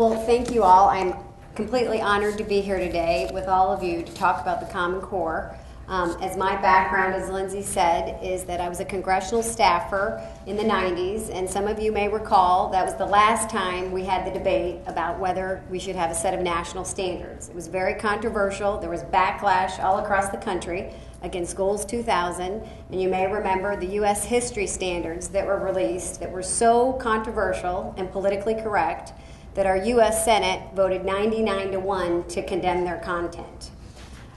Well, thank you all. I'm completely honored to be here today with all of you to talk about the Common Core. As my background, as Lindsay said, is that I was a congressional staffer in the 90s, and some of you may recall that was the last time we had the debate about whether we should have a set of national standards. It was very controversial. There was backlash all across the country against Goals 2000, and you may remember the U.S. history standards that were released that were so controversial and politically correct that our U.S. Senate voted 99-1 to condemn their content.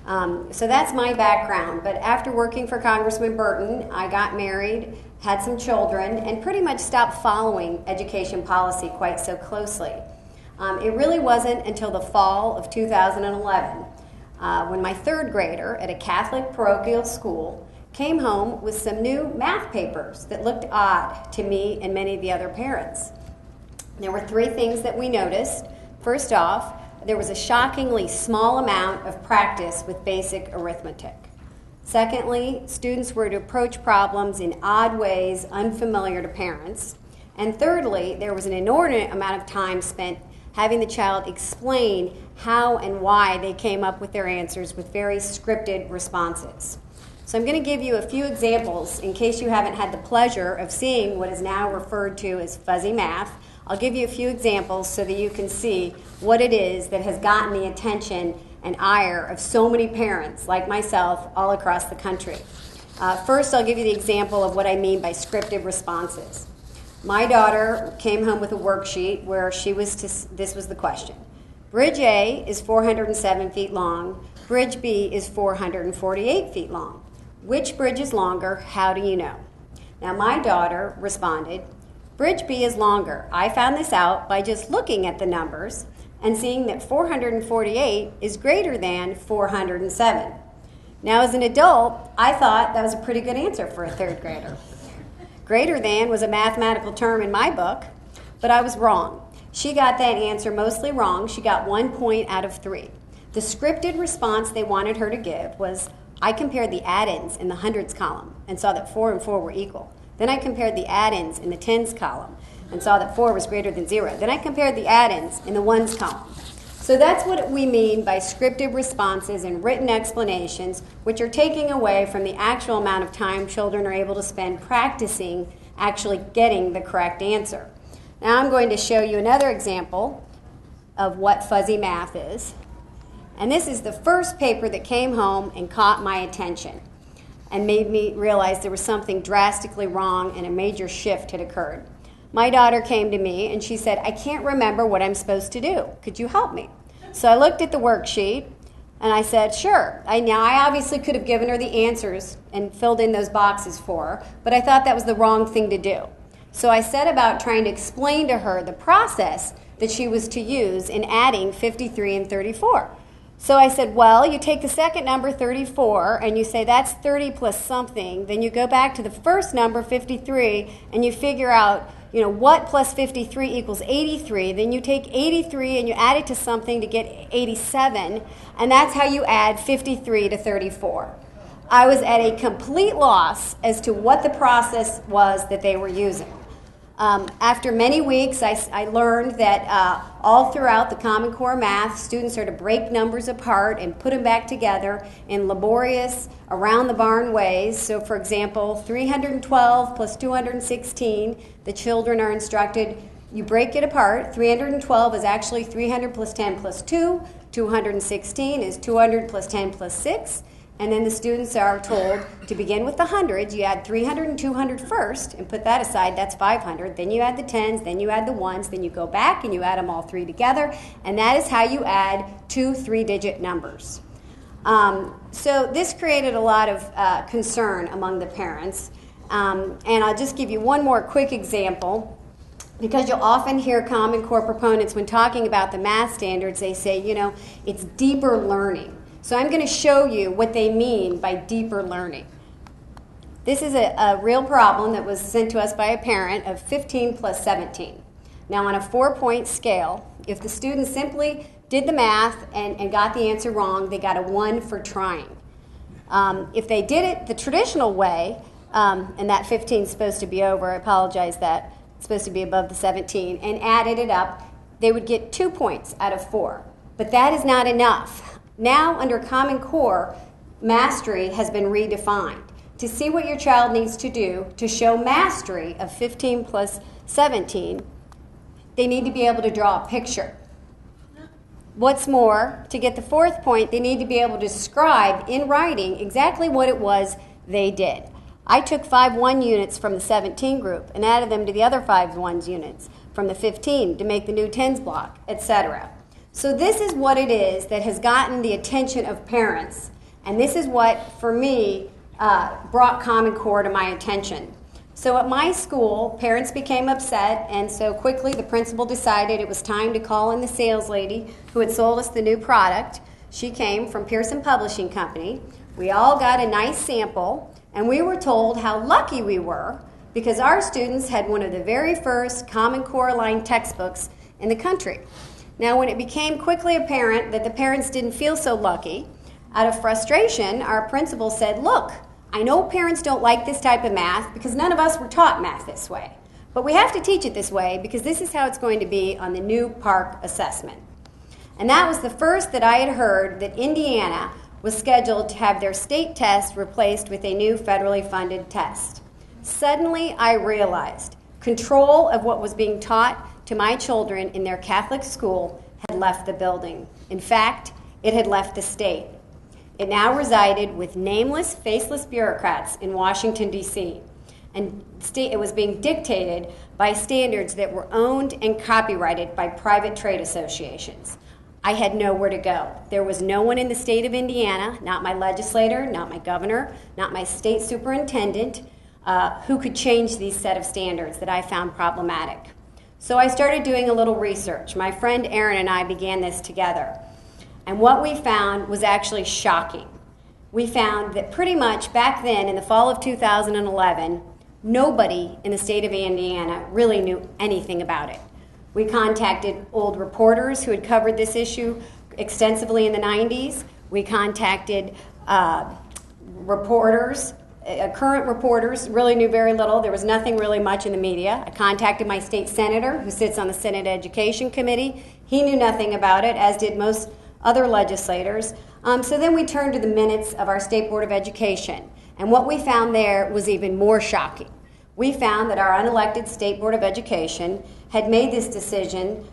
So that's my background, but after working for Congressman Burton, I got married, had some children, and pretty much stopped following education policy quite so closely. It really wasn't until the fall of 2011 when my third grader at a Catholic parochial school came home with some new math papers that looked odd to me and many of the other parents. There were three things that we noticed. First off, there was a shockingly small amount of practice with basic arithmetic. Secondly, students were to approach problems in odd ways unfamiliar to parents. And thirdly, there was an inordinate amount of time spent having the child explain how and why they came up with their answers with very scripted responses. So I'm going to give you a few examples in case you haven't had the pleasure of seeing what is now referred to as fuzzy math. I'll give you a few examples so that you can see what it is that has gotten the attention and ire of so many parents like myself all across the country. First, I'll give you the example of what I mean by scripted responses. My daughter came home with a worksheet where this was the question. Bridge A is 407 feet long. Bridge B is 448 feet long. Which bridge is longer? How do you know? Now, my daughter responded, Bridge B is longer. I found this out by just looking at the numbers and seeing that 448 is greater than 407. Now, as an adult, I thought that was a pretty good answer for a third grader. Greater than was a mathematical term in my book, but I was wrong. She got that answer mostly wrong. She got 1 point out of 3. The scripted response they wanted her to give was, I compared the add-ins in the hundreds column and saw that 4 and 4 were equal. Then I compared the add-ins in the tens column and saw that 4 was greater than 0. Then I compared the add-ins in the ones column. So that's what we mean by scripted responses and written explanations, which are taking away from the actual amount of time children are able to spend practicing actually getting the correct answer. Now I'm going to show you another example of what fuzzy math is. And this is the first paper that came home and caught my attention and made me realize there was something drastically wrong and a major shift had occurred. My daughter came to me and she said, I can't remember what I'm supposed to do. Could you help me? So I looked at the worksheet and I said, sure. Now I obviously could have given her the answers and filled in those boxes for her, but I thought that was the wrong thing to do. So I set about trying to explain to her the process that she was to use in adding 53 and 34. So I said, well, you take the second number, 34, and you say that's 30 plus something. Then you go back to the first number, 53, and you figure out, what plus 53 equals 83. Then you take 83 and you add it to something to get 87, and that's how you add 53 to 34. I was at a complete loss as to what the process was that they were using. After many weeks, I learned that all throughout the Common Core math, students are to break numbers apart and put them back together in laborious, around-the-barn ways. So, for example, 312 plus 216, the children are instructed, you break it apart. 312 is actually 300 plus 10 plus 2. 216 is 200 plus 10 plus 6. And then the students are told to begin with the hundreds. You add 300 and 200 first and put that aside. That's 500. Then you add the tens. Then you add the ones. Then you go back and you add them all three together. And that is how you add two three-digit numbers. So this created a lot of concern among the parents. And I'll just give you one more quick example. Because you'll often hear Common Core proponents, when talking about the math standards, they say, it's deeper learning. So I'm going to show you what they mean by deeper learning. This is a real problem that was sent to us by a parent of 15 plus 17. Now on a 4-point scale, if the student simply did the math and got the answer wrong, they got a 1 for trying. If they did it the traditional way, and that 15 is supposed to be over, I apologize that, it's supposed to be above the 17, and added it up, they would get 2 points out of 4. But that is not enough. Now, under Common Core, mastery has been redefined. To see what your child needs to do to show mastery of 15 plus 17, they need to be able to draw a picture. What's more, to get the 4th point, they need to be able to describe in writing exactly what it was they did. I took 5 1 units from the 17 group and added them to the other 5 1s units from the 15 to make the new 10s block, etc. So this is what it is that has gotten the attention of parents, and this is what, for me, brought Common Core to my attention. So at my school, parents became upset, and so quickly the principal decided it was time to call in the sales lady who had sold us the new product. She came from Pearson Publishing Company. We all got a nice sample, and we were told how lucky we were because our students had one of the very first Common Core line textbooks in the country. Now, when it became quickly apparent that the parents didn't feel so lucky, out of frustration, our principal said, "Look, I know parents don't like this type of math because none of us were taught math this way, but we have to teach it this way because this is how it's going to be on the new PARCC assessment." And that was the first that I had heard that Indiana was scheduled to have their state test replaced with a new federally funded test. Suddenly, I realized control of what was being taught to my children in their Catholic school had left the building. In fact, it had left the state. It now resided with nameless, faceless bureaucrats in Washington, D.C., and it was being dictated by standards that were owned and copyrighted by private trade associations. I had nowhere to go. There was no one in the state of Indiana, not my legislator, not my governor, not my state superintendent, who could change these set of standards that I found problematic. So I started doing a little research. My friend Erin and I began this together. And what we found was actually shocking. We found that pretty much back then, in the fall of 2011, nobody in the state of Indiana really knew anything about it. We contacted old reporters who had covered this issue extensively in the 90s. We contacted reporters. Current reporters really knew very little. There was nothing really much in the media. I contacted my state senator, who sits on the Senate Education Committee. He knew nothing about it, as did most other legislators. So then we turned to the minutes of our State Board of Education. And what we found there was even more shocking. We found that our unelected State Board of Education had made this decision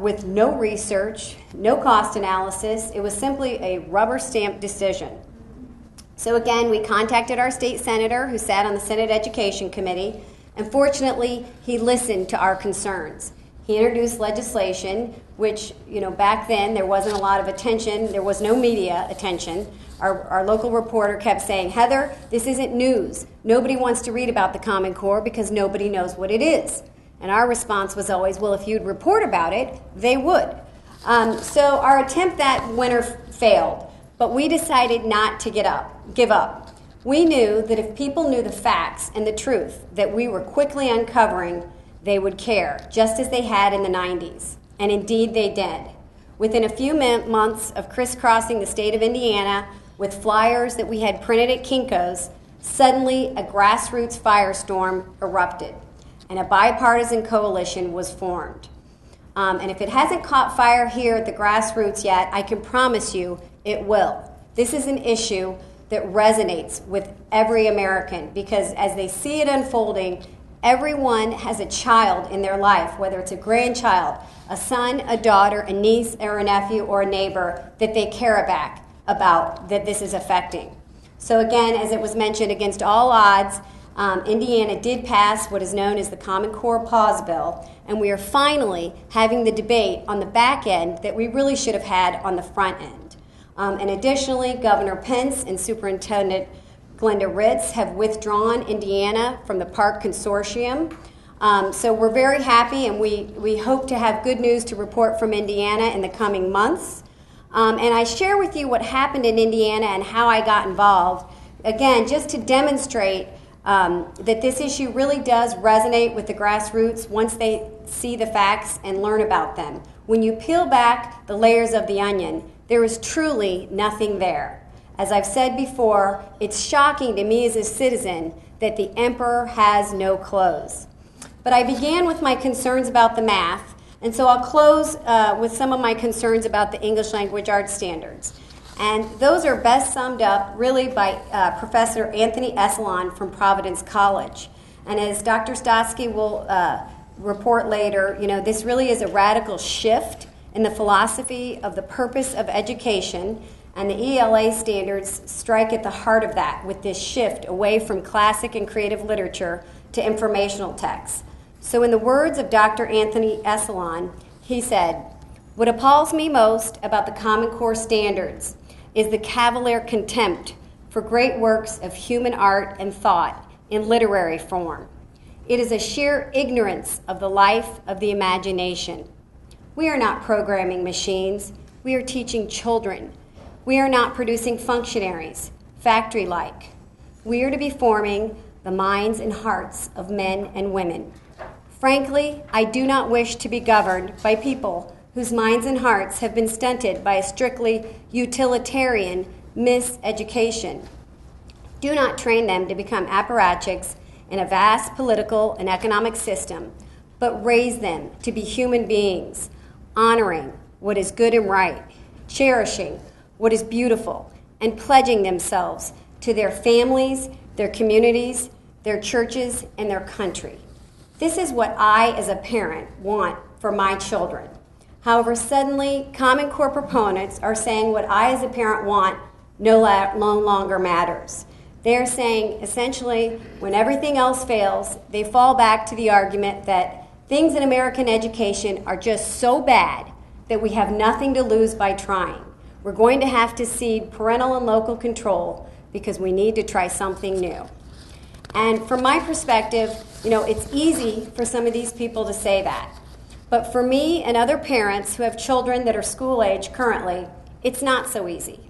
with no research, no cost analysis. It was simply a rubber stamp decision. So again, we contacted our state senator who sat on the Senate Education Committee, and fortunately, he listened to our concerns. He introduced legislation, which, back then there wasn't a lot of attention. There was no media attention. Our local reporter kept saying, "Heather, this isn't news. Nobody wants to read about the Common Core because nobody knows what it is." And our response was always, well, if you'd report about it, they would. So our attempt that winter failed. But we decided not to give up. We knew that if people knew the facts and the truth that we were quickly uncovering, they would care, just as they had in the 90s. And indeed they did. Within a few months of crisscrossing the state of Indiana with flyers that we had printed at Kinko's, suddenly a grassroots firestorm erupted, and a bipartisan coalition was formed. And if it hasn't caught fire here at the grassroots yet, I can promise you it will. This is an issue that resonates with every American because as they see it unfolding, everyone has a child in their life, whether it's a grandchild, a son, a daughter, a niece, or a nephew, or a neighbor that they care about that this is affecting. So again, as it was mentioned, against all odds, Indiana did pass what is known as the Common Core Pause Bill, and we are finally having the debate on the back end that we really should have had on the front end. And additionally, Governor Pence and Superintendent Glenda Ritz have withdrawn Indiana from the PARCC consortium. So we're very happy, and we hope to have good news to report from Indiana in the coming months. And I share with you what happened in Indiana and how I got involved, again, just to demonstrate that this issue really does resonate with the grassroots once they see the facts and learn about them. When you peel back the layers of the onion, there is truly nothing there. As I've said before, it's shocking to me as a citizen that the emperor has no clothes. But I began with my concerns about the math And so I'll close with some of my concerns about the English language arts standards. And those are best summed up really by Professor Anthony Esselon from Providence College. And as Dr. Stotsky will report later, this really is a radical shift in the philosophy of the purpose of education, and the ELA standards strike at the heart of that with this shift away from classic and creative literature to informational texts. So in the words of Dr. Anthony Esselon, he said, "What appalls me most about the Common Core standards is the cavalier contempt for great works of human art and thought in literary form. It is a sheer ignorance of the life of the imagination. We are not programming machines. We are teaching children. We are not producing functionaries, factory-like. We are to be forming the minds and hearts of men and women. Frankly, I do not wish to be governed by people whose minds and hearts have been stunted by a strictly utilitarian miseducation. Do not train them to become apparatchiks in a vast political and economic system, but raise them to be human beings, honoring what is good and right, cherishing what is beautiful, and pledging themselves to their families, their communities, their churches, and their country. This is what I, as a parent, want for my children. However, suddenly, Common Core proponents are saying what I, as a parent, want no longer matters. They're saying, essentially, when everything else fails, they fall back to the argument that things in American education are just so bad that we have nothing to lose by trying. We're going to have to cede parental and local control because we need to try something new. And from my perspective, it's easy for some of these people to say that. But for me and other parents who have children that are school age currently, it's not so easy.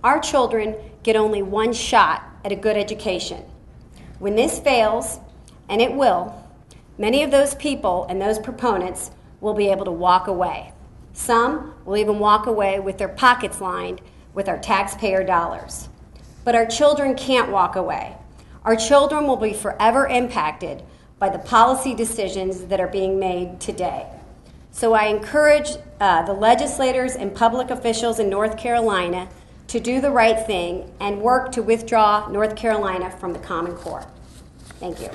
Our children get only one shot at a good education. When this fails, and it will, many of those people and those proponents will be able to walk away. Some will even walk away with their pockets lined with our taxpayer dollars. But our children can't walk away. Our children will be forever impacted by the policy decisions that are being made today. So I encourage the legislators and public officials in North Carolina to do the right thing and work to withdraw North Carolina from the Common Core. Thank you.